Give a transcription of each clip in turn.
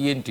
ENT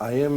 IM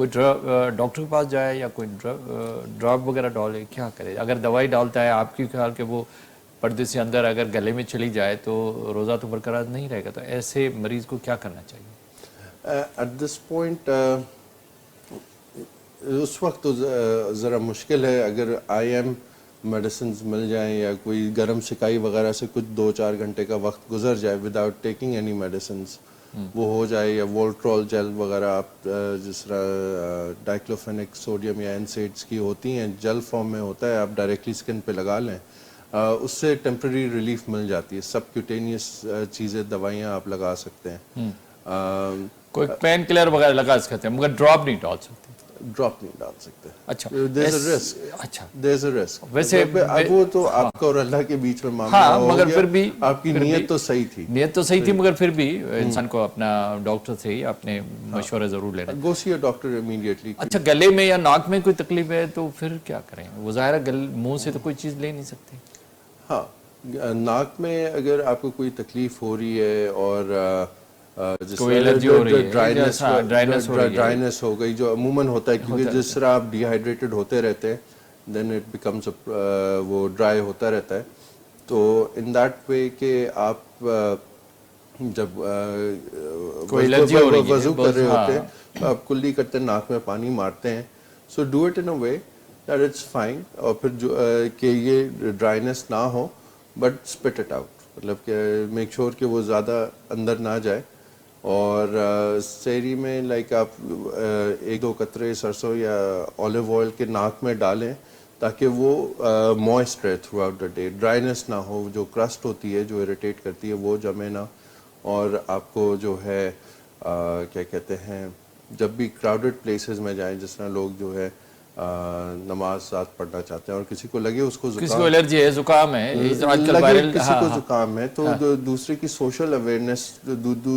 کوئی doctor کے پاس جائے یا کوئی ڈراپ وغیرہ ڈالے, کیا کرے؟ اگر دوائی ڈالتا ہے آپ کی خیال کہ وہ پردے سے اندر اگر گلے میں چلی جائے تو روزہ تو برقرار نہیں رہے گا, تو ایسے مریض کو کیا کرنا چاہیے؟ ایٹ دس پوائنٹ اس وقت تو ذرا مشکل ہے. اگر آئی ایم میڈیسنز مل جائیں یا کوئی گرم سکائی وغیرہ سے کچھ 2-4 گھنٹے کا وقت گزر جائے وداؤٹ ٹیکنگ اینی میڈیسنز, وہ ہو جائے, یا وولٹرول جیل وغیرہ آپ جس طرح ڈائکلوفینک سوڈیم یا NSAIDs کی ہوتی ہیں, جیل فارم میں ہوتا ہے, آپ ڈائریکٹلی اسکن پہ لگا لیں, اس سے ٹیمپرری ریلیف مل جاتی ہے. سب کیوٹینیس چیزیں دوائیاں آپ لگا سکتے ہیں. کوئی پین کلر وغیرہ لگا سکتے ہیں مگر ڈراپ نہیں ڈال سکتے؟ ڈراپ نہیں ڈال سکتے. اچھا, there's a risk. اچھا, there's a risk. ویسے وہ تو آپ کا اور اللہ کے بیچ میں معاملہ ہاں, ہو مگر گیا. پھر بھی آپ کی نیت تو صحیح تھی, نیت تو صحیح تھی, مگر پھر بھی انسان کو اپنا ڈاکٹر سے ہی اپنے مشورہ ضرور لینا. گو سی ڈاکٹر امیڈیٹلی. اچھا, گلے میں یا ناک میں کوئی تکلیف ہے تو پھر کیا کریں؟ وہ ظاہر ہے منہ سے تو کوئی چیز لے نہیں سکتے. ہاں, ناک میں اگر آپ کو کوئی تکلیف ہو رہی ہے اور کوئی الرجی ہو رہی ہے, ڈرائنس ہو گئی, جو عموماً ہوتا ہے کیونکہ جس طرح آپ ڈی ہائیڈریٹڈ ہوتے رہتے ہیں دین اٹ بیکمز وہ ڈرائی ہوتا رہتا ہے. تو ان دیٹ وے کہ آپ جب وضو کر رہے ہوتے ہیں تو آپ کلی کرتے ہیں, ناک میں پانی مارتے ہیں. So do it in a way that it's fine, اور پھر جو کہ یہ ڈرائنس نہ ہو بٹ اسپٹ اٹ آؤٹ, مطلب کہ میک شور کہ وہ زیادہ اندر نہ جائے. اور سحری میں لائک آپ 1-2 قطرے سرسوں یا اولیو آئل کے ناک میں ڈالیں تاکہ وہ موئسٹ رہے تھرو آؤٹ دا ڈے, ڈرائنس نہ ہو, جو کرسٹ ہوتی ہے جو اریٹیٹ کرتی ہے وہ جمے نہ. اور آپ کو جو ہے کیا کہتے ہیں, جب بھی کراؤڈڈ پلیسز میں جائیں, جس طرح لوگ جو ہے نماز ساتھ پڑھنا چاہتے ہیں اور کسی کو لگے اس کو کسی کو الرجی ہے, زکام ہے, لگے کسی کو زکام ہے, تو دوسرے کی سوشل اویئرنیس,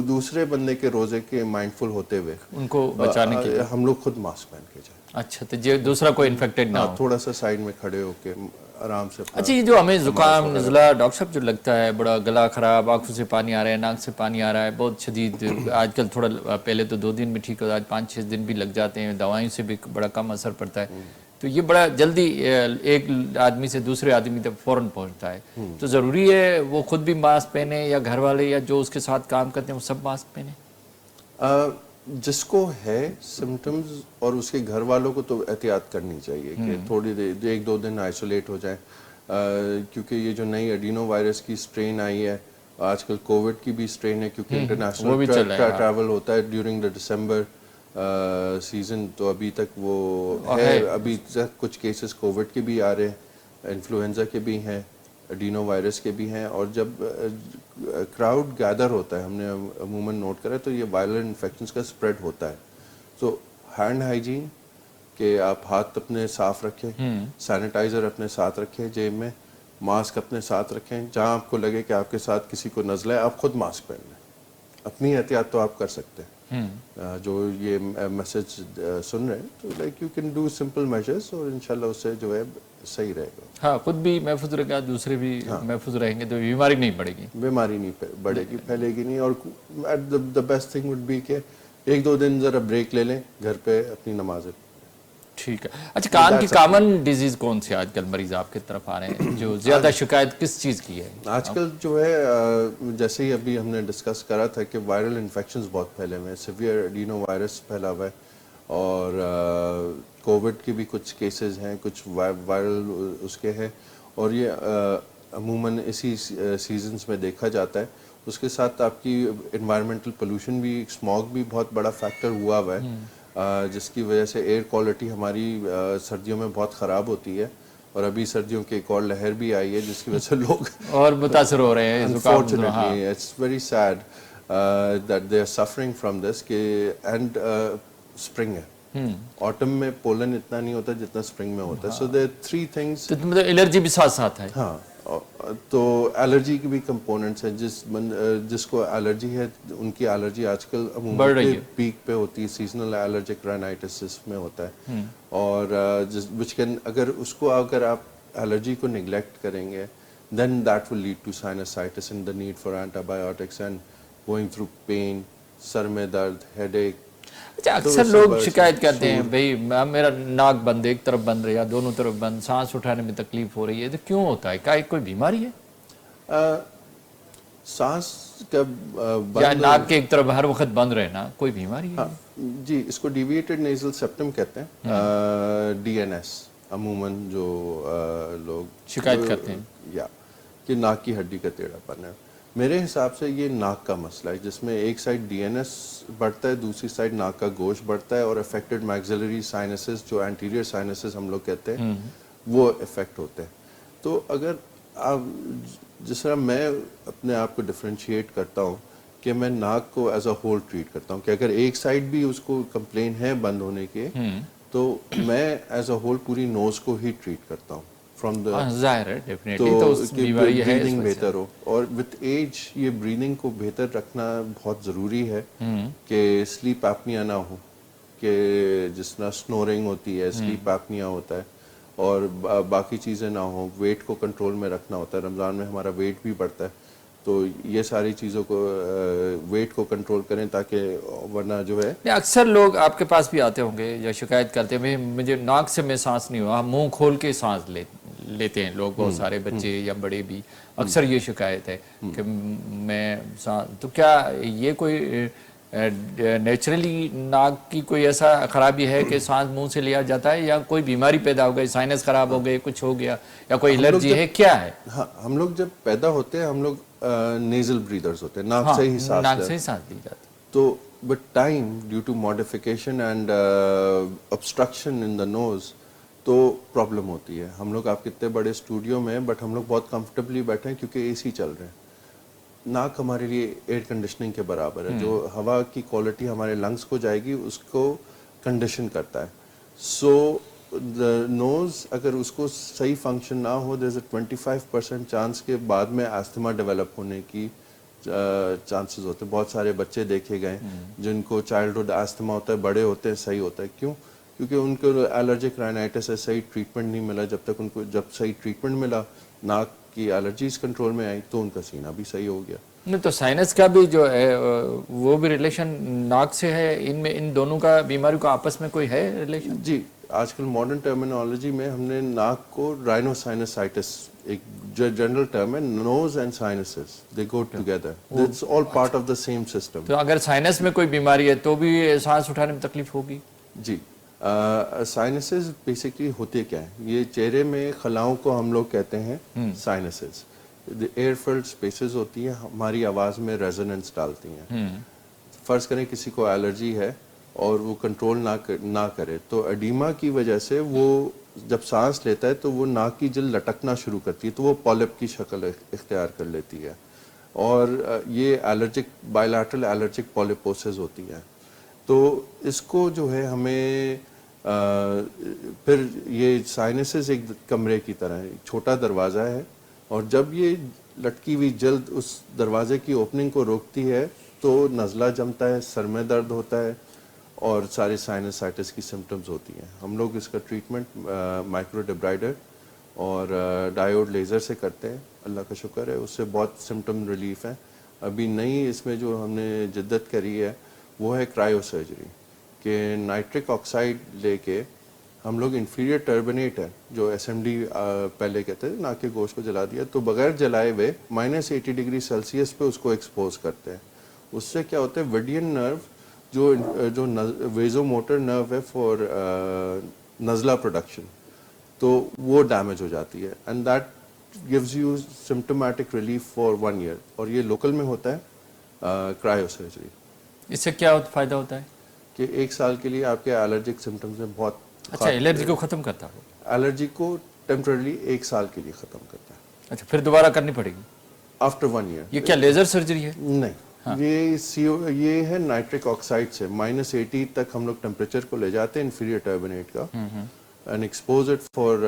دوسرے بندے کے روزے کے مائنڈفل ہوتے ہوئے ان کو بچانے کے لیے ہم لوگ خود ماسک پہن کے جائیں. اچھا, تو دوسرا کوئی انفیکٹڈ نہ ہو, تھوڑا سا سائڈ میں کھڑے ہو کے آرام سے. اچھا, یہ جو ہمیں زکام نزلہ ڈاکٹر صاحب جو لگتا ہے, بڑا گلا خراب, آنکھوں سے پانی آ رہا ہے, ناک سے پانی آ رہا ہے, بہت شدید, آج کل تھوڑا پہلے تو 2 دن میں ٹھیک ہوتا ہے, 5-6 دن بھی لگ جاتے ہیں, دوائیوں سے بھی بڑا کم اثر پڑتا ہے, تو یہ بڑا جلدی ایک آدمی سے دوسرے آدمی تک فوراً پہنچتا ہے. تو ضروری ہے وہ خود بھی ماسک پہنے یا گھر والے یا جو اس کے ساتھ کام کرتے ہیں وہ سب ماسک پہنے؟ جس کو ہے سمٹمز اور اس کے گھر والوں کو تو احتیاط کرنی چاہیے کہ تھوڑی دیر 1-2 دن آئسولیٹ ہو جائیں, کیونکہ یہ جو نئی ایڈینو وائرس کی اسٹرین آئی ہے, آج کل کووڈ کی بھی اسٹرین ہے, کیونکہ انٹرنیشنل ٹریول ہوتا ہے ڈیورنگ دا ڈسمبر سیزن, تو ابھی تک وہ ہے, ابھی تک کچھ کیسز کووڈ کے بھی آ رہے ہیں, انفلوئنزا کے بھی ہیں, ایڈینو وائرس کے بھی ہیں. اور جب کراؤڈ گیدر ہوتا ہے, ہم نے عموماً نوٹ کرا, تو یہ وائرل انفیکشنز کا اسپریڈ ہوتا ہے. تو ہینڈ ہائیجین کہ آپ ہاتھ اپنے صاف رکھیں, سینیٹائزر اپنے ساتھ رکھیں جیب میں, ماسک اپنے ساتھ رکھیں, جہاں آپ کو لگے کہ آپ کے ساتھ کسی کو نزلہ ہے آپ خود ماسک پہن لیں. اپنی احتیاط تو آپ کر سکتے ہیں. جو یہ میسج سن رہے ہیں تو like you can do simple measures, اور انشاءاللہ اس سے جو ہے صحیح رہے گا. ہاں, خود بھی محفوظ رہے گا, دوسرے بھی محفوظ رہیں گے, تو بیماری نہیں بڑھے گی. بیماری نہیں بڑھے گی, پھیلے گی نہیں. اور the best thing would be کہ 1-2 دن ذرا بریک لے لیں, گھر پہ اپنی نمازیں. ٹھیک ہے. اچھا, کان کی کامن ڈیزیز کون سی آج کل مریض آپ کی طرف آ رہے ہیں, جو زیادہ شکایت کس چیز کی ہے آج کل؟ جو ہے جیسے ہی ابھی ہم نے ڈسکس کرا تھا کہ وائرل انفیکشنز بہت پھیلے ہوئے ہیں, سیویئر ایڈینو وائرس پھیلا ہوا ہے, اور کووڈ کے بھی کچھ کیسز ہیں, کچھ وائرل اس کے ہیں, اور یہ عموماً اسی سیزنز میں دیکھا جاتا ہے. اس کے ساتھ آپ کی انوائرمنٹل پولوشن بھی, اسموگ بھی بہت بڑا فیکٹر ہوا ہے, جس کی وجہ سے ایئر کوالٹی ہماری سردیوں میں بہت خراب ہوتی ہے. اور ابھی سردیوں کی ایک اور لہر بھی آئی ہے جس کی وجہ سے لوگ اور متاثر ہو رہے ہیں. Unfortunately, it's very sad that they are suffering from this. And spring ہے, autumn میں پولن اتنا نہیں ہوتا جتنا spring میں ہوتا ہے. So there are 3 things. تو مطلب الرجی بھی ساتھ ساتھ ہے. ہاں, تو الرجی کی بھی کمپوننٹس ہیں. جس کو الرجی ہے ان کی الرجی آج کل عموماً پیک پہ ہوتی ہے, سیزنل الرجک رائنائٹس میں ہوتا ہے. اور اگر اس کو اگر آپ الرجی کو نگلیکٹ کریں گے, then that will lead to sinusitis and the need for antibiotics and going through pain, سر میں درد, headache, اچھا اکثر لوگ شکایت کرتے ہیں بھئی میرا ناک بند ایک طرف بند رہا دونوں طرف بند سانس اٹھانے میں تکلیف ہو رہی ہے تو کیوں ہوتا ہے کیا کوئی بیماری ہے سانس کا یا ناک کے ایک طرف ہر وقت بند رہنا کوئی بیماری ہے جی اس کو ڈیویٹڈ نیزل سیپٹم کہتے ہیں ڈی این ایس عموماً جو لوگ شکایت کرتے ہیں یا کہ ناک کی ہڈی کا ٹیڑھا پن ہے میرے حساب سے یہ ناک کا مسئلہ ہے جس میں ایک سائڈ ڈی این ایس بڑھتا ہے دوسری سائڈ ناک کا گوشت بڑھتا ہے اور افیکٹڈ میگزیلری سائنسز جو اینٹیریئر سائنسز ہم لوگ کہتے ہیں وہ افیکٹ ہوتے ہیں تو اگر آپ جس طرح میں اپنے آپ کو ڈفرینشیٹ کرتا ہوں کہ میں ناک کو ایز اے ہول ٹریٹ کرتا ہوں کہ اگر ایک سائڈ بھی اس کو کمپلین ہے بند ہونے کے تو میں ایز اے ہول پوری نوز کو ہی ٹریٹ کرتا ہوں فرام دا ظاہر ہے ڈیفینیٹلی تو اس بیماری ہے بریدنگ بہتر ہو اور وتھ ایج یہ بریدنگ کو بہتر رکھنا بہت ضروری ہے کہ سلیپ ایپنیا نہ ہو کہ جس طرح سنورنگ ہوتی ہے سلیپ ایپنیا ہوتا ہے اور باقی چیزیں نہ ہوں ویٹ کو کنٹرول میں رکھنا ہوتا ہے رمضان میں ہمارا ویٹ بھی بڑھتا ہے تو یہ ساری چیزوں کو ویٹ کو کنٹرول کریں تاکہ ورنہ جو ہے اکثر لوگ آپ کے پاس بھی آتے ہوں گے یا شکایت کرتے ہیں مجھے ناک سے میں سانس نہیں ہوا منہ کھول کے سانس لیتے ہیں لوگ بہت سارے بچے یا بڑے بھی اکثر یہ شکایت ہے کہ میں تو کیا یہ کوئی نیچرلی ناک کی کوئی ایسا خرابی ہے کہ سانس منہ سے لیا جاتا ہے یا کوئی بیماری پیدا ہو گئی سائنس خراب ہو گئے کچھ ہو گیا یا کوئی الرجی ہے کیا ہے ہاں ہم لوگ جب پیدا ہوتے ہیں ہم لوگ نیزل بریدرز ہوتے ہیں ناک سے ہی سانس لی جاتی تو but time due to modification and obstruction in the nose تو پرابلم ہوتی ہے ہم لوگ آپ کتنے بڑے اسٹوڈیو میں بٹ ہم لوگ بہت کمفرٹیبلی بیٹھے ہیں کیونکہ اے سی چل رہے ہیں ناک ہمارے لیے ایئر کنڈیشننگ کے برابر ہے جو ہوا کی کوالٹی ہمارے لنگس کو جائے گی اس کو کنڈیشن کرتا ہے سو دا نوز اگر اس کو صحیح فنکشن نہ ہو دیر از اے 25% چانس کے بعد میں آستھما ڈیولپ ہونے کی چانسز ہوتے ہیں بہت سارے بچے دیکھے گئے جن کو چائلڈہڈ آستھما ہوتا ہے بڑے ہوتے ہیں صحیح ہوتا ہے کیوں کیونکہ ان کو الرجک رائنائٹس ہے صحیح ٹریٹمنٹ نہیں ملا جب تک ان کو جب صحیح ٹریٹمنٹ ملا ناک کی الرجیز کنٹرول میں آئی تو ان کا سینہ بھی صحیح ہو گیا نہیں تو سائنس کا بھی جو ہے وہ بھی ریلیشن ناک سے ہے ان میں ان دونوں کا بیماری کا آپس میں کوئی ہے ریلیشن جی آج کل ماڈرن ٹرمینالوجی میں ہم نے ناک کو رائنوسائنسائٹس ایک جنرل ٹرم ہے nose and sinuses they go together it's all part of the same system تو اگر سائنس میں کوئی بیماری ہے تو بھی سانس اٹھانے میں تکلیف ہوگی جی سائنسز بیسکلی ہوتے کیا ہیں یہ چہرے میں خلاؤں کو ہم لوگ کہتے ہیں سائنسز ایئر فلڈ اسپیسز ہوتی ہیں ہماری آواز میں ریزوننس ڈالتی ہیں فرض کریں کسی کو الرجی ہے اور وہ کنٹرول نہ کرے تو ایڈیما کی وجہ سے وہ جب سانس لیتا ہے تو وہ ناک کی جلد لٹکنا شروع کرتی ہے تو وہ پالپ کی شکل اختیار کر لیتی ہے اور یہ الرجک بائیلیٹرل الرجک پالیپوسز ہوتی ہیں تو اس کو جو ہے ہمیں پھر یہ سائنسز ایک کمرے کی طرح ہے چھوٹا دروازہ ہے اور جب یہ لٹکی ہوئی جلد اس دروازے کی اوپننگ کو روکتی ہے تو نزلہ جمتا ہے سر میں درد ہوتا ہے اور سارے سائنسائٹس کی سمٹمز ہوتی ہیں ہم لوگ اس کا ٹریٹمنٹ مائکرو ڈیبرائڈر اور ڈائیوڈ لیزر سے کرتے ہیں اللہ کا شکر ہے اس سے بہت سمٹم ریلیف ہیں ابھی نئی اس میں جو ہم نے جدت کری ہے وہ ہے کرائیو سرجری کہ نائٹرک آکسائڈ لے کے ہم لوگ انفیریئر ٹربنیٹ ہے جو ایس ایم ڈی پہلے کہتے ہیں ناک کے گوشت کو جلا دیا تو بغیر جلائے ہوئے -80 ڈگری سیلسیس پہ اس کو ایکسپوز کرتے ہیں اس سے کیا ہوتا ہے ویڈین نرو جو ویزو موٹر نرو ہے فار نزلہ پروڈکشن تو وہ ڈیمیج ہو جاتی ہے and that gives you symptomatic relief for 1 year اور یہ لوکل میں ہوتا ہے کرائیو سرجری اس سے کیا فائدہ ہوتا ہے کہ 1 سال کے لیے آپ کے الرجک سمٹمز میں بہت اچھا الرجی کو ختم کرتا ہے الرجی کو ٹیمپرری 1 سال کے لیے ختم کرتا ہے اچھا پھر دوبارہ کرنی پڑے گی آفٹر 1 year یہ کیا لیزر سرجری ہے نہیں یہ ہے نائٹرک آکسائڈ سے -80 تک ہم لوگ ٹیمپریچر کو لے جاتے ہیں انفیریئر ٹربنیٹ کا and expose it for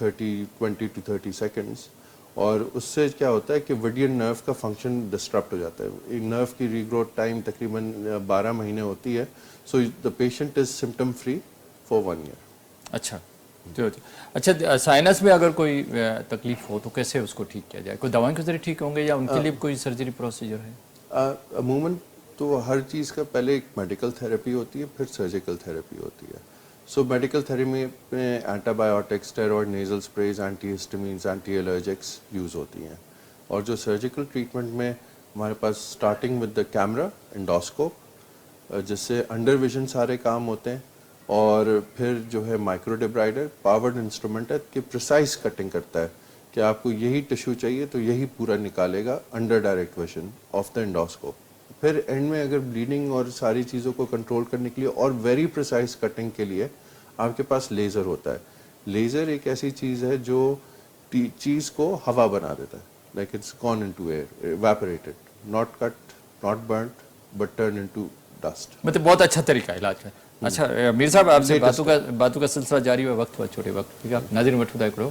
20 to 30 seconds اور اس سے کیا ہوتا ہے کہ ویڈین نرو کا فنکشن ڈسٹرپٹ ہو جاتا ہے نرو کی ری گروتھ ٹائم تقریباً 12 مہینے ہوتی ہے so the patient is symptom free for 1 year اچھا اچھا سائنس میں اگر کوئی تکلیف ہو تو کیسے اس کو ٹھیک کیا جائے کوئی دوائیں کے ذریعے ٹھیک ہوں گے یا ان کے لیے کوئی سرجری پروسیجر ہے عموماً تو ہر چیز کا پہلے ایک میڈیکل تھراپی ہوتی ہے، پھر سرجیکل تھراپی ہوتی ہے. سو میڈیکل تھراپی میں antibiotics, steroid nasal sprays, antihistamines, anti allergics use ہوتی ہیں. اور جو سرجیکل ٹریٹمنٹ میں ہمارے پاس starting with the camera endoscope, جس سے انڈر ویژن سارے کام ہوتے ہیں، اور پھر جو ہے مائکرو ڈیبرائڈر پاورڈ انسٹرومنٹ ہے کہ پریسائز کٹنگ کرتا ہے کہ آپ کو یہی ٹشو چاہیے تو یہی پورا نکالے گا under direct vision of the endoscope. پھر اینڈ میں اگر بلیڈنگ اور ساری چیزوں کو کنٹرول کرنے کے لیے اور ویری پریسائز کٹنگ کے لیے آپ کے پاس لیزر ہوتا ہے. لیزر ایک ایسی چیز ہے جو چیز کو ہوا بنا دیتا ہے، like it's gone into air, evaporated, not cut, not burnt, but turn into dust. مطلب بہت اچھا طریقہ ہے علاج کا. اچھا میر صاحب، آپ سے باتوں کا سلسلہ جاری ہوا، وقت ہوا چھوٹے وقت، ٹھیک ہے ناظرین وٹھو دائی کرو.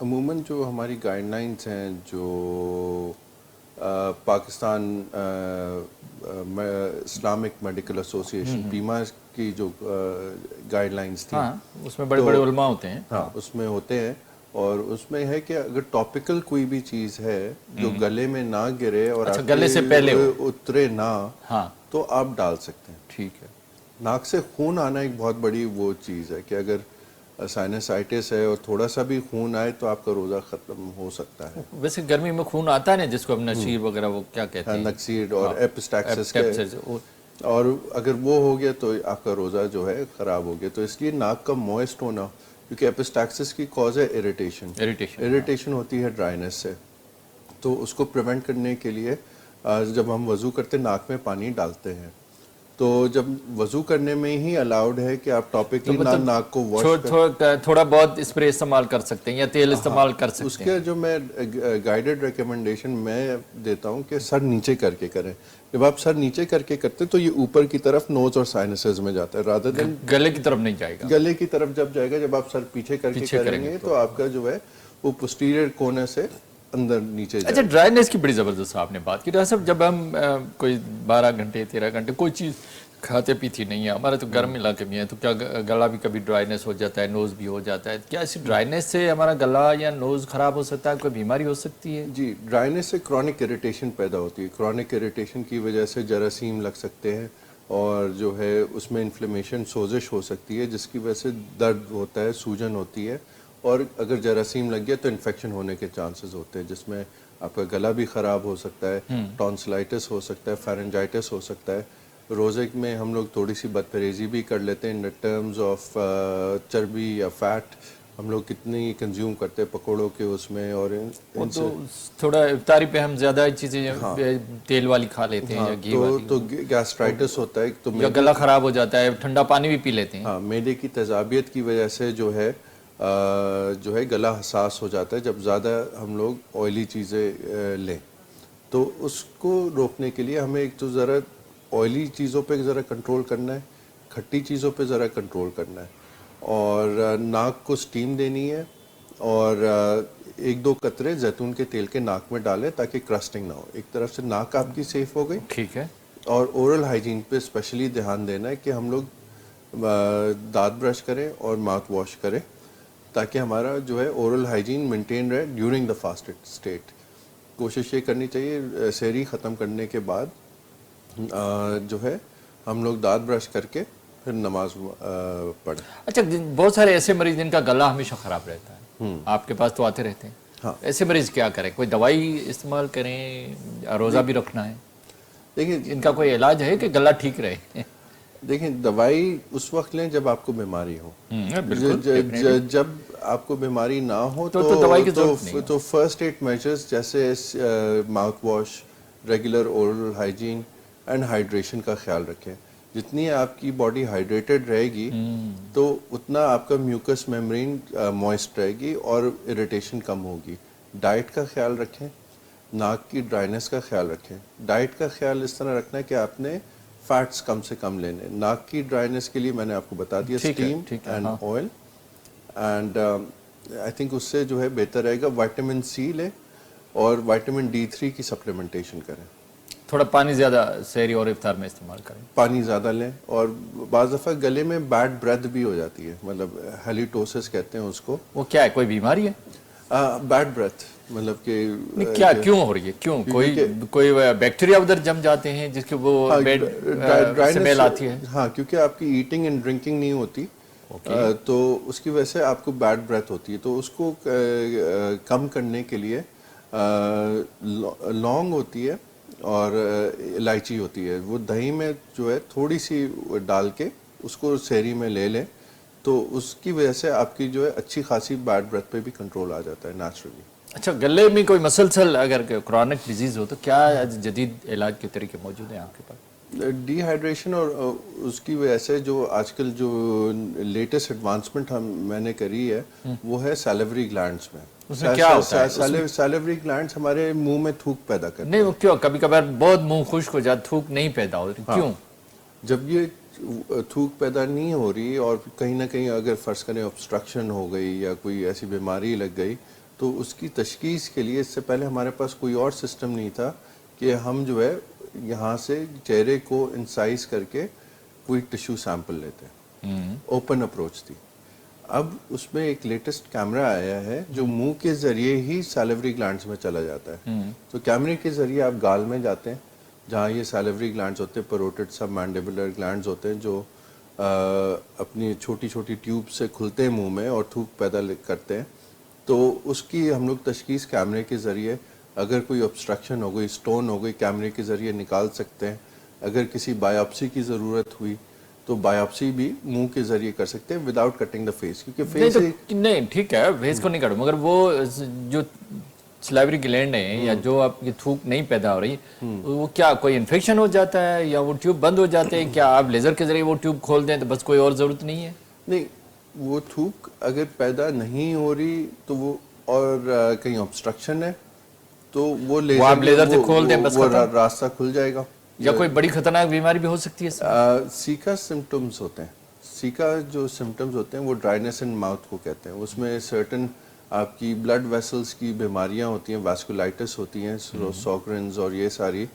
عموماً جو ہماری گائیڈ لائنس ہیں، جو پاکستان اسلامک میڈیکل ایسوسیشن پیما کی جو گائیڈ لائنس تھیں، اس میں بڑے بڑے علماء ہوتے ہیں. ہاں اس میں ہوتے ہیں، اور اس میں ہے کہ اگر ٹاپیکل کوئی بھی چیز ہے جو گلے میں نہ گرے اور گلے سے پہلے اترے نہ، تو آپ ڈال سکتے ہیں. ٹھیک ہے. ناک سے خون آنا ایک بہت بڑی وہ چیز ہے کہ اگر سائنسائٹس ہے اور تھوڑا سا بھی خون آئے تو آپ کا روزہ ختم ہو سکتا ہے. ویسے گرمی میں خون آتا ہے نا، جس کو ہم نشیر وغیرہ وہ کیا کہتے ہیں، نکسیر اور ایپسٹیکسس کے، اور اگر وہ ہو گیا تو آپ کا روزہ جو ہے خراب ہو گیا. تو اس لیے ناک کا موئسٹ ہونا، کیونکہ ایپسٹیکسس کی کاز ہے اریٹیشن ہوتی ہے ڈرائینس سے. تو اس کو پریونٹ کرنے کے لیے جب ہم وضو کرتے ناک میں پانی ڈالتے ہیں، تو جب وضو کرنے میں ہی الاؤڈ ہے کہ آپ ٹاپکلی ناک کو واش تھوڑا بہت اسپرے استعمال کر سکتے ہیں یا تیل استعمال کر سکتے ہیں. اس کے جو میں گائیڈڈ ریکمنڈیشن میں دیتا ہوں کہ سر نیچے کر کے کریں. جب آپ سر نیچے کر کے کرتے تو یہ اوپر کی طرف نوز اور سائنسز میں جاتا ہے، رادر دین گلے کی طرف نہیں جائے گا. گلے کی طرف جب جائے گا، جب آپ سر پیچھے کر کے کریں گے تو آپ کا جو ہے وہ پوسٹیریئر کونے سے اندر نیچے جائے. اچھا، ڈرائنیس کی بڑی زبردست آپ نے بات کی. ڈاکٹر صاحب، جب ہم کوئی 12 گھنٹے 13 گھنٹے کوئی چیز کھاتے پیتی نہیں ہے، ہمارے تو گرم علاقے میں ہے، تو کیا گلا بھی کبھی ڈرائنیس ہو جاتا ہے، نوز بھی ہو جاتا ہے، کیا اسی ڈرائنیس سے ہمارا گلا یا نوز خراب ہو سکتا ہے، کوئی بیماری ہو سکتی ہے؟ جی، ڈرائنیس سے کرونک اریٹیشن پیدا ہوتی ہے. کرونک اریٹیشن کی وجہ سے جراثیم لگ سکتے ہیں، اور جو ہے اس میں انفلیمیشن، سوزش ہو سکتی ہے، جس کی وجہ سے درد ہوتا ہے، سوجن ہوتی ہے، اور اگر جراثیم لگ گیا تو انفیکشن ہونے کے چانسز ہوتے ہیں، جس میں آپ کا گلا بھی خراب ہو سکتا ہے، ٹونسلائٹس ہو سکتا ہے، فیرنجائٹس ہو سکتا ہے. روزے میں ہم لوگ تھوڑی سی بدپریزی بھی کر لیتے ہیں ان ٹرمز آف چربی یا فیٹ. ہم لوگ کتنی کنزیوم کرتے ہیں پکوڑوں کے اس میں، اور تھوڑا افطاری پہ ہم زیادہ چیزیں تیل والی کھا لیتے ہیں یا گھی والی، تو گیسٹرائٹس ہوتا ہے، تو یا گلا خراب ہو جاتا ہے، ٹھنڈا پانی بھی پی لیتے ہیں. ہاں، معدے کی تیزابیت کی وجہ سے جو ہے گلا حساس ہو جاتا ہے جب زیادہ ہم لوگ آئلی چیزیں لیں. تو اس کو روکنے کے لیے ہمیں ایک تو ذرا آئلی چیزوں پہ ذرا کنٹرول کرنا ہے، کھٹی چیزوں پہ ذرا کنٹرول کرنا ہے، اور ناک کو سٹیم دینی ہے، اور 1-2 قطرے زیتون کے تیل کے ناک میں ڈالیں تاکہ کرسٹنگ نہ ہو. ایک طرف سے ناک آپ کی سیف ہو گئی. ٹھیک ہے. اور اورل ہائیجین پہ اسپیشلی دھیان دینا ہے کہ ہم لوگ دانت برش کریں اور ماؤتھ واش کریں تاکہ ہمارا جو ہے اورل ہائیجین مینٹین رہے ڈیورنگ دا فاسٹڈ اسٹیٹ. کوشش یہ کرنی چاہیے سحری ختم کرنے کے بعد جو ہے ہم لوگ دانت برش کر کے پھر نماز پڑھیں. اچھا، بہت سارے ایسے مریض جن کا گلا ہمیشہ خراب رہتا ہے، آپ کے پاس تو آتے رہتے ہیں. ہاں، ایسے مریض کیا کریں؟ کوئی دوائی استعمال کریں؟ روزہ بھی رکھنا ہے؟ دیکھیں، ان کا کوئی علاج ہے کہ گلا ٹھیک رہے؟ دیکھیں دوائی اس وقت لیں جب آپ کو بیماری ہو. بالکل جب آپ کو بیماری نہ ہو تو دوائی کی ضرورت نہیں ہے. تو فرسٹ ایڈ میجرز جیسے mouth wash, regular oral hygiene and hydration کا خیال رکھیں. جتنی آپ کی باڈی ہائیڈریٹڈ رہے گی تو اتنا آپ کا میوکس میمبرین موئسٹ رہے گی اور اریٹیشن کم ہوگی. ڈائٹ کا خیال رکھیں, ناک کی ڈرائنس کا خیال رکھیں. ڈائٹ کا خیال اس طرح رکھنا ہے کہ آپ نے فیٹس کم سے کم لینے. ناک کی ڈرائنس کے لیے میں نے آپ کو بتا دیا steam and oil, and I think اس سے جو ہے بہتر رہے گا. وائٹامن سی لیں اور وائٹامن D3 کی سپلیمنٹیشن کریں. تھوڑا پانی زیادہ سحری اور افطار میں استعمال کریں. پانی زیادہ لیں, اور بعض دفعہ گلے میں بیڈ بریتھ بھی ہو جاتی ہے, مطلب ہیلیٹوسس کہتے ہیں اس کو. وہ کیا ہے, کوئی بیماری ہے؟ بیڈ بریتھ مطلب کہ کیا کیوں ہو رہی ہے, کیوں کوئی بیکٹیریا ادھر جم جاتے ہیں جس کے وہ بیڈ اسمیل آتی ہے؟ ہاں, کیونکہ آپ کی ایٹنگ اینڈ ڈرنکنگ نہیں ہوتی تو اس کی وجہ سے آپ کو بیڈ بریتھ ہوتی ہے. تو اس کو کم کرنے کے لیے لونگ ہوتی ہے اور الائچی ہوتی ہے, وہ دہی میں جو ہے تھوڑی سی ڈال کے اس کو سحری میں لے لیں تو اس کی وجہ سے آپ کی جو ہے اچھی خاصی بیڈ بریتھ پہ بھی کنٹرول آ جاتا ہے نیچرلی. اچھا, گلے میں کوئی مسلسل اگر کرونک ڈیزیز ہو تو کیا جدید علاج کے طریقے موجود ہیں آپ کے پاس؟ ڈی ہائیڈریشن اور اس کی وجہ سے جو آج کل جو لیٹسٹ ایڈوانسمنٹ میں نے کری ہے وہ ہے سیلیوری گلینڈس میں. اس میں کیا ہوتا ہے؟ سیلیوری گلینڈس ہمارے منہ میں تھوک پیدا کرتے ہیں. نہیں, وہ کیوں کبھی کبھار بہت منہ خشک ہو جاتا, تھوک نہیں پیدا ہو رہی, کیوں؟ جب یہ تھوک پیدا نہیں ہو رہی اور کہیں نہ کہیں اگر فرض کریں obstruction ہو گئی یا کوئی ایسی بیماری لگ گئی تو اس کی تشخیص کے لیے اس سے پہلے ہمارے پاس کوئی اور سسٹم نہیں تھا کہ ہم جو ہے یہاں سے چہرے کو انسائز کر کے کوئی ٹشو سیمپل لیتے ہیں. اوپن اپروچ تھی. اب اس میں ایک لیٹسٹ کیمرہ آیا ہے جو منہ کے ذریعے ہی سیلیوری گلینڈز میں چلا جاتا ہے. تو کیمرے کے ذریعے آپ گال میں جاتے ہیں جہاں یہ سیلیوری گلینڈز ہوتے ہیں, پروٹڈ سب مینڈیبولر گلینڈز ہوتے ہیں جو اپنی چھوٹی چھوٹی ٹیوب سے کھلتے ہیں منہ میں اور تھوک پیدا کرتے ہیں. تو اس کی ہم لوگ تشخیص کیمرے کے ذریعے, اگر کوئی obstruction ہو گئی, اسٹون ہو گئی, کیمرے کے ذریعے نکال سکتے ہیں. اگر کسی بایوپسی کی ضرورت ہوئی تو بایوپسی بھی منہ کے ذریعے کر سکتے ہیں وداؤٹ کٹنگ دا فیس, کیونکہ فیس نہیں ٹھیک ہے فیس کو نہیں کاٹو, مگر وہ جو سلیوری گلینڈ ہے یا جو آپ کی تھوک نہیں پیدا ہو رہی وہ کیا کوئی انفیکشن ہو جاتا ہے یا وہ ٹیوب بند ہو جاتے ہیں؟ کیا آپ لیزر کے ذریعے وہ ٹیوب کھول دیں تو بس کوئی اور ضرورت نہیں ہے؟ نہیں, وہ تھوک اگر پیدا نہیں ہو رہی تو وہ اور کہیں obstruction ہے تو وہ لیزر سے کھول دیں بس راستہ کھل جائے گا. یا کوئی بڑی خطرناک بیماری بھی ہو سکتی ہے؟ سیکا سمٹمز ہوتے ہیں. سیکا جو سمٹمز ہوتے ہیں وہ ڈرائنس ان ماؤتھ کو کہتے ہیں. اس میں سرٹن آپ کی بلڈ ویسلز کی بیماریاں ہوتی ہیں, واسکولائٹس ہوتی ہیں, سوگرنز اور یہ ساری,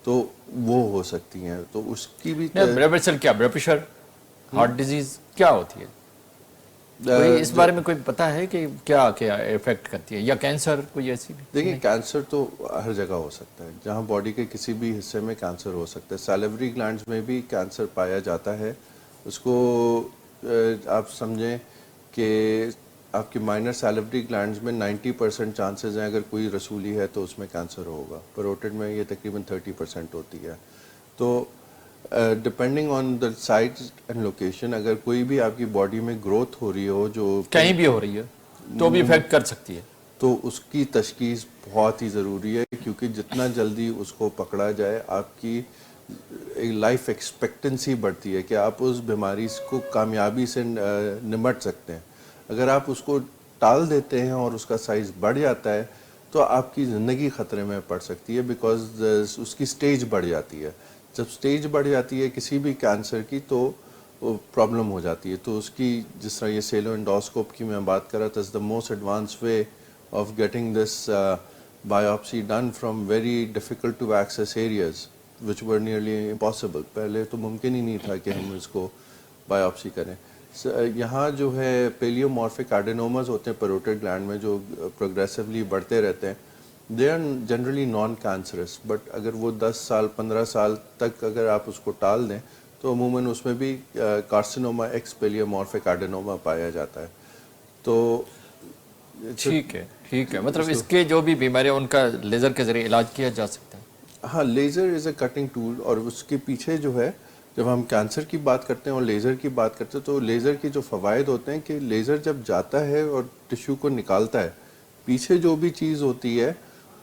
تو وہ ہو سکتی ہیں. تو اس کی بھی بلڈ ویسل کیا, بلڈ پریشر, ہارٹ ڈیزیز کیا ہوتی ہے؟ اس بارے میں کوئی پتا ہے کہ کیا کیا افیکٹ کرتی ہے, یا کینسر کوئی ایسی بھی؟ دیکھیں کینسر تو ہر جگہ ہو سکتا ہے, جہاں باڈی کے کسی بھی حصے میں کینسر ہو سکتا ہے. سیلیوری گلینڈز میں بھی کینسر پایا جاتا ہے. اس کو آپ سمجھیں کہ آپ کی مائنر سیلیوری گلینڈز میں 90% چانسز ہیں اگر کوئی رسولی ہے تو اس میں کینسر ہوگا. پروٹڈ میں یہ تقریباً 30% ہوتی ہے. تو depending on the size and location, اگر کوئی بھی آپ کی باڈی میں گروتھ ہو رہی ہو جو کہیں بھی ہو رہی ہے تو بھی افیکٹ کر سکتی ہے, تو اس کی تشخیص بہت ہی ضروری ہے, کیونکہ جتنا جلدی اس کو پکڑا جائے آپ کی لائف ایکسپیکٹنسی بڑھتی ہے کہ آپ اس بیماری کو کامیابی سے نمٹ سکتے ہیں. اگر آپ اس کو ٹال دیتے ہیں اور اس کا سائز بڑھ جاتا ہے تو آپ کی زندگی خطرے میں پڑ سکتی ہے, بیکاز اس کی سٹیج بڑھ جاتی ہے. جب سٹیج بڑھ جاتی ہے کسی بھی کینسر کی تو پرابلم ہو جاتی ہے. تو اس کی جس طرح یہ سیلو انڈوسکوپ کی میں بات کر رہا تھا, the most advance way of getting this biopsy done from very difficult to access areas which were nearly impossible. پہلے تو ممکن ہی نہیں تھا کہ ہم اس کو biopsy کریں. یہاں جو ہے پیلیومورفک ایڈینوماز ہوتے ہیں پروٹڈ گلینڈ میں جو پروگریسولی بڑھتے رہتے ہیں, they are generally non cancerous, but اگر وہ 10 سال 15 سال تک اگر آپ اس کو ٹال دیں تو عموماً اس میں بھی کارسینوما ایکس پیلیومورفک ایڈینوما پایا جاتا ہے. تو ٹھیک ہے, مطلب اس کے جو بھی بیماری ہیں ان کا لیزر کے ذریعے علاج کیا جا سکتا ہے. ہاں, لیزر از اے کٹنگ ٹول, اور اس کے پیچھے جو ہے جب ہم کینسر کی بات کرتے ہیں اور لیزر کی بات کرتے ہیں تو لیزر کی جو فوائد ہوتے ہیں کہ لیزر جب جاتا ہے اور ٹیشو کو نکالتا ہے، پیچھے جو بھی چیز ہوتی ہے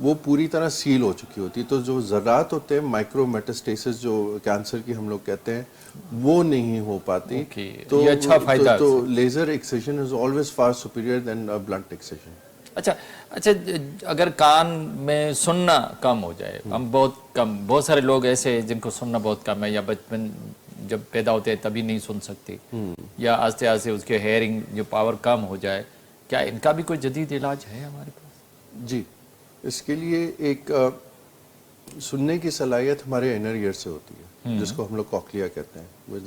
وہ پوری طرح سیل ہو چکی ہوتی ہے، تو جو ذرات ہوتے ہیں مائکرو میٹاسٹیسس جو کینسر کی ہم لوگ کہتے ہیں وہ نہیں ہو پاتی. یہ اچھا فائدہ ہے. تو laser excision is always far superior than blunt excision. اچھا اگر کان میں سننا کم ہو جائے، ہم بہت سارے لوگ ایسے جن کو سننا بہت کم ہے، یا بچپن جب پیدا ہوتے ہیں تبھی نہیں سن سکتے، یا آہستہ آہستہ اس کے ہیئرنگ جو پاور کم ہو جائے، کیا ان کا بھی کوئی جدید علاج ہے ہمارے پاس؟ جی، اس کے لیے ایک سننے کی صلاحیت ہمارے انر ایئر سے ہوتی ہے جس کو ہم لوگ کوکلیا کہتے ہیں.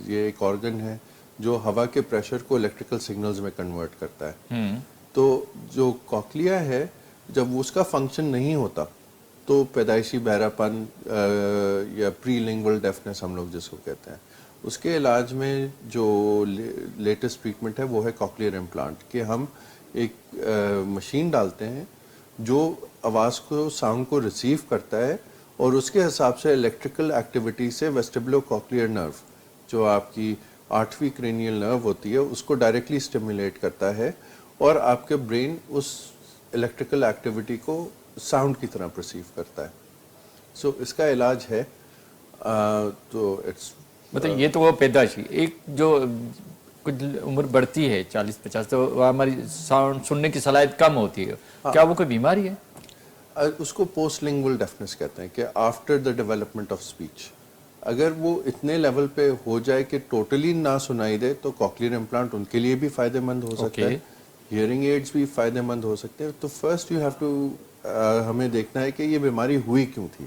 یہ ایک آرگن ہے جو ہوا کے پریشر کو الیکٹریکل سگنلز میں کنورٹ کرتا ہے. تو جو کوکلیا ہے جب اس کا فنکشن نہیں ہوتا تو پیدائشی بہرا پن یا پری لنگول ڈیفنس ہم لوگ جس کو کہتے ہیں، اس کے علاج میں جو لیٹسٹ ٹریٹمنٹ ہے وہ ہے کوکلیئر امپلانٹ، کہ ہم ایک مشین ڈالتے ہیں جو آواز کو ساؤنڈ کو ریسیو کرتا ہے اور اس کے حساب سے الیکٹریکل ایکٹیویٹی سے ویسٹیبولو کوکلیئر نرو جو آپ کی 8ویں کرینیل نرو ہوتی ہے اس کو ڈائریکٹلی اسٹیمولیٹ کرتا ہے اور آپ کے برین اس الیکٹریکل ایکٹیویٹی کو ساؤنڈ کی طرح پرسیو کرتا ہے. سو اس کا علاج ہے. تو اٹس مطلب یہ تو وہ پیدائشی، ایک جو کچھ عمر بڑھتی ہے 40-50 تو ہماری ساؤنڈ سننے کی صلاحیت کم ہوتی ہے، کیا وہ کوئی بیماری ہے؟ اس کو پوسٹ لنگول ڈیفنس کہتے ہیں، کہ after the development of speech اگر وہ اتنے لیول پہ ہو جائے کہ ٹوٹلی نہ سنائی دے تو کوکلیئر امپلانٹ ان کے لیے بھی فائدہ مند ہو سکتا ہے، ہیئرنگ ایڈز بھی فائدہ مند ہو سکتے ہیں. تو فرسٹ یو ہیو ٹو ہمیں دیکھنا ہے کہ یہ بیماری ہوئی کیوں تھی،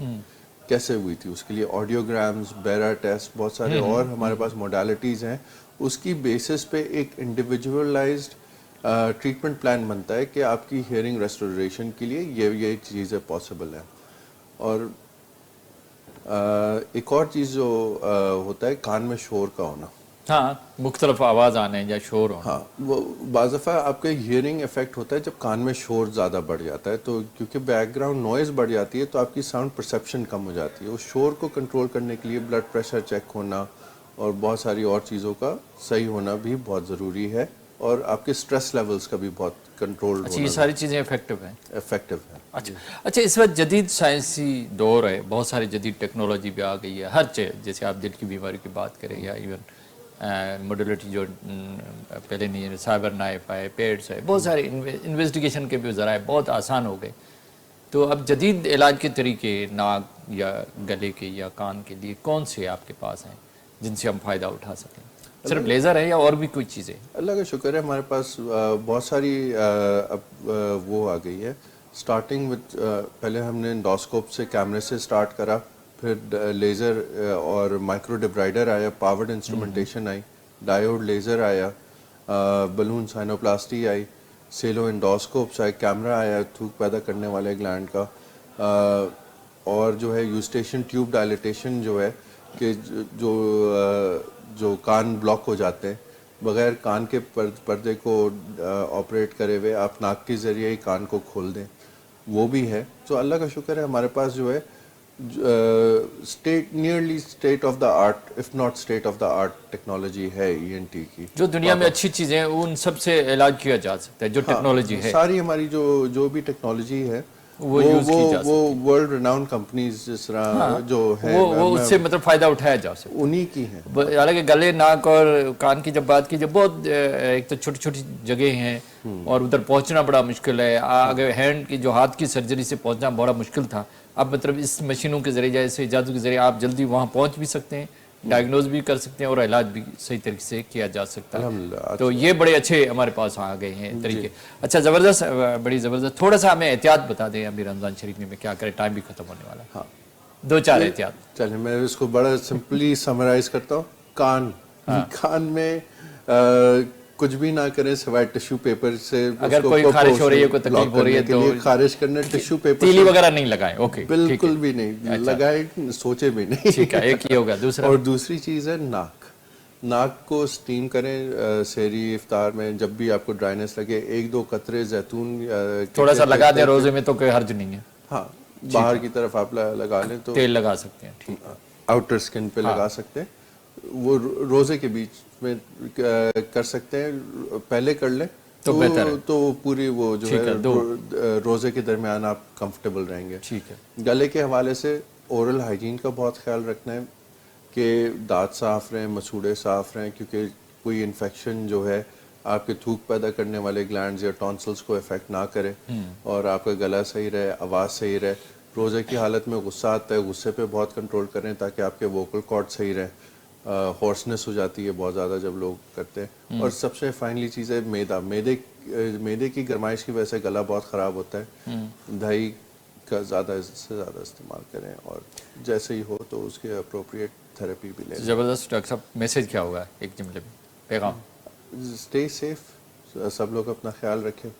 کیسے ہوئی تھی. اس کے لیے آڈیوگرامز، بیرا ٹیسٹ، بہت سارے اور ہمارے پاس موڈالٹیز ہیں. اس کی بیسس پہ ایک انڈیویجولائزڈ ٹریٹمنٹ پلان بنتا ہے کہ آپ کی ہیئرنگ ریسٹوریشن کے لیے یہ چیزیں پاسبل ہیں. اور ایک اور چیز جو ہوتا ہے کان میں شور کا ہونا، ہاں مختلف آواز آنے یا شور ہونا. ہاں وہ بعض دفعہ آپ کے ہیئرنگ افیکٹ ہوتا ہے جب کان میں شور زیادہ بڑھ جاتا ہے، تو کیونکہ بیک گراؤنڈ نوائز بڑھ جاتی ہے تو آپ کی ساؤنڈ پرسیپشن کم ہو جاتی ہے. اس شور کو کنٹرول کرنے کے لیے بلڈ پریشر چیک ہونا اور بہت ساری اور چیزوں کا صحیح ہونا بھی بہت ضروری ہے، اور آپ کے سٹریس لیولز کا بھی بہت کنٹرول ہونا. اچھا، یہ ساری چیزیں افیکٹو ہیں. اچھا اس وقت جدید سائنسی دور ہے، بہت ساری جدید ٹیکنالوجی بھی آ گئی ہے ہر چیز، جیسے آپ دل کی بیماری کی بات کریں یا ایون موڈلٹی جو پہلے نہیں ہے، سائبر نائف آئے، پیڈس ہے، بہت سارے انویسٹیگیشن کے بھی ذرائع بہت آسان ہو گئے. تو اب جدید علاج کے طریقے ناک یا گلے کے یا کان کے لیے کون سے آپ کے پاس ہیں جن سے ہم فائدہ اٹھا سکیں؟ صرف لیزر ہے یا اور بھی کوئی چیزیں؟ اللہ کا شکر ہے ہمارے پاس بہت ساری اب وہ آ گئی ہے. اسٹارٹنگ وتھ پہلے ہم نے انڈوسکوپ سے کیمرے سے اسٹارٹ کرا، پھر لیزر اور مائکرو ڈیبرائڈر آیا، پاورڈ انسٹرومنٹیشن آئی، ڈائیوڈ لیزر آیا، بلون سائنوپلاسٹی آئی، سیلو انڈوسکوپس آئے، کیمرہ آیا تھوک پیدا کرنے والے گلینڈ کا، اور جو ہے یوسٹیشن ٹیوب ڈائلیٹیشن جو ہے کہ جو کان بلاک ہو جاتے ہیں بغیر کان کے پردے کو آپریٹ کرے ہوئے آپ ناک کے ذریعے ہی کان کو کھول دیں، وہ بھی ہے. تو اللہ کا شکر ہے ہمارے پاس جو ہے nearly state of the art if not state of the art technology ہے ای این ٹی کی. جو دنیا میں اچھی چیزیں ہیں ان سب سے علاج کیا جا سکتا ہے، جو ٹیکنالوجی ہے ساری ہماری جو بھی ٹیکنالوجی ہے وہ یوز کی جا سکتی ہے. وہ ورلڈ ریناؤنڈ کمپنیز جس طرح جو ہے وہ اس سے مطلب فائدہ اٹھایا جا سکتا ہے، انہی کی ہیں. حالانکہ گلے ناک اور کان کی جب بات کی جب بہت ایک تو چھوٹی چھوٹی جگہ ہیں اور ادھر پہنچنا بڑا مشکل ہے. اگر ہینڈ کی جو ہاتھ کی سرجری سے پہنچنا بڑا مشکل تھا، اب مطلب اس مشینوں کے ذریعے جیسے جادو کے ذریعے آپ جلدی وہاں پہنچ بھی سکتے ہیں، ڈائگنوز بھی کر سکتے ہیں اور علاج بھی صحیح طریقے سے کیا جا سکتا ہے. تو یہ بڑے اچھے ہمارے پاس آ گئے ہیں طریقے. اچھا زبردست، بڑی زبردست. تھوڑا سا ہمیں احتیاط بتا دیں ابھی رمضان شریف میں کیا کریں، ٹائم بھی ختم ہونے والا. ہاں 2-4 احتیاط. چلیں میں اس کو بڑا سمپلی سمرائز کرتا ہوں. کان میں کچھ بھی نہ کریں سوائے ٹشو پیپر سے. اگر کوئی خارش ہو رہی ہے، کوئی تکلیف ہو رہی ہے تو خارش کرنا ٹشو پیپر، تیلی وغیرہ نہیں لگائیں. اوکے بالکل بھی نہیں لگائیں، سوچے بھی نہیں. ٹھیک ہے، ایک یہ ہوگا. دوسرا اور دوسری چیز ہے ناک کو اسٹیم کریں سحری افطار میں. جب بھی آپ کو ڈرائنس لگے 1-2 قطرے زیتون تھوڑا سا لگا دیں روزے میں تو کوئی حرج نہیں ہے. ہاں باہر کی طرف آپ لگا لیں تو تیل لگا سکتے ہیں، ٹھیک آؤٹر اسکن پہ لگا سکتے ہیں. وہ روزے کے بیچ میں کر سکتے ہیں، پہلے کر لیں تو بہتر ہے، تو پوری وہ جو ٹھیک ہے، ہے روزے کے درمیان آپ کمفرٹیبل رہیں گے. ٹھیک ہے. گلے کے حوالے سے اورل ہائیجین کا بہت خیال رکھنا ہے کہ دانت صاف رہیں، مسوڑے صاف رہیں، کیونکہ کوئی انفیکشن جو ہے آپ کے تھوک پیدا کرنے والے گلینڈز یا ٹونسلز کو افیکٹ نہ کرے، اور آپ کا گلا صحیح رہے، آواز صحیح رہے. روزے کی حالت میں غصہ آتا ہے، غصے پہ بہت کنٹرول کریں تاکہ آپ کے ووکل کارڈ صحیح رہیں. ہارسنس ہو جاتی ہے بہت زیادہ جب لوگ کرتے ہیں. اور سب سے فائنلی چیز ہے میدے کی گرمائش کی وجہ سے گلا بہت خراب ہوتا ہے. دہی کا زیادہ سے زیادہ استعمال کریں، اور جیسے ہی ہو تو اس کے اپروپریٹ تھراپی بھی لیں. زبردست. ڈاکٹر صاحب میسج کیا ہوگا ایک جملے میں، پیغام؟ اسٹے سیف، سب لوگ اپنا خیال رکھیں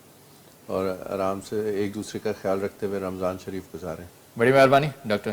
اور آرام سے ایک دوسرے کا خیال رکھتے ہوئے رمضان شریف گزاریں. بڑی مہربانی ڈاکٹر